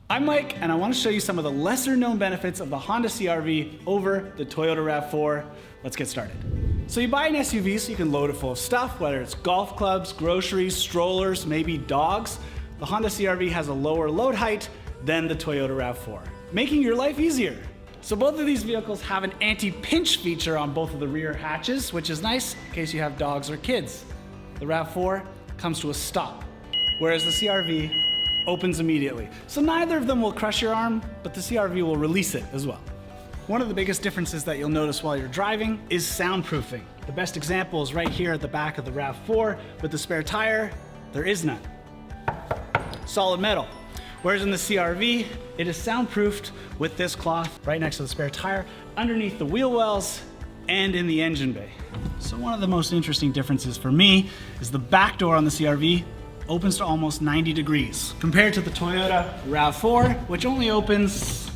I'm Mike, and I want to show you some of the lesser known benefits of the Honda CR-V over the Toyota RAV4. Let's get started. So you buy an SUV so you can load it full of stuff, whether it's golf clubs, groceries, strollers, maybe dogs. The Honda CR-V has a lower load height than the Toyota RAV4, making your life easier. So both of these vehicles have an anti-pinch feature on both of the rear hatches, which is nice in case you have dogs or kids. The RAV4 comes to a stop, whereas the CR-V opens immediately. So neither of them will crush your arm, but the CR-V will release it as well. One of the biggest differences that you'll notice while you're driving is soundproofing. The best example is right here at the back of the RAV4 with the spare tire. There is none. Solid metal. Whereas in the CR-V, it is soundproofed with this cloth right next to the spare tire, underneath the wheel wells, and in the engine bay. So one of the most interesting differences for me is the back door on the CR-V opens to almost 90 degrees, compared to the Toyota RAV4, which only opens,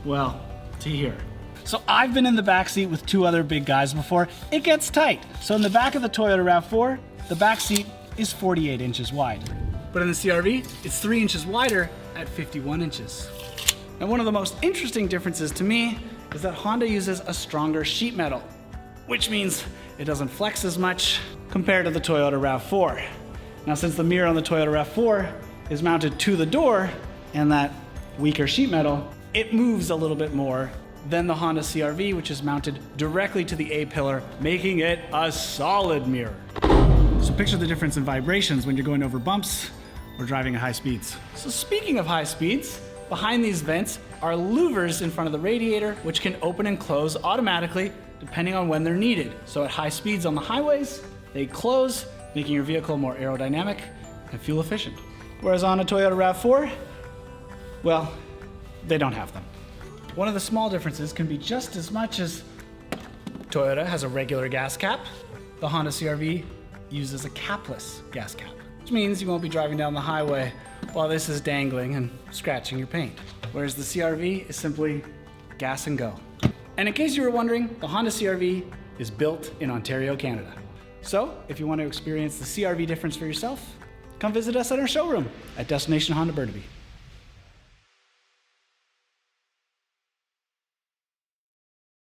well, to here. So I've been in the back seat with two other big guys before. It gets tight. So in the back of the Toyota RAV4, the back seat is 48 inches wide. But in the CR-V, it's 3 inches wider at 51 inches. And one of the most interesting differences to me is that Honda uses a stronger sheet metal, which means it doesn't flex as much compared to the Toyota RAV4. Now, since the mirror on the Toyota RAV4 is mounted to the door and that weaker sheet metal, it moves a little bit more than the Honda CR-V, which is mounted directly to the A-pillar, making it a solid mirror. So picture the difference in vibrations when you're going over bumps or driving at high speeds. So speaking of high speeds, behind these vents are louvers in front of the radiator, which can open and close automatically depending on when they're needed. So at high speeds on the highways, they close, making your vehicle more aerodynamic and fuel efficient. Whereas on a Toyota RAV4, well, they don't have them. One of the small differences can be just as much as Toyota has a regular gas cap. The Honda CR-V uses a capless gas cap, which means you won't be driving down the highway while this is dangling and scratching your paint. Whereas the CR-V is simply gas and go. And in case you were wondering, the Honda CR-V is built in Ontario, Canada. So if you want to experience the CR-V difference for yourself, come visit us at our showroom at Destination Honda Burnaby.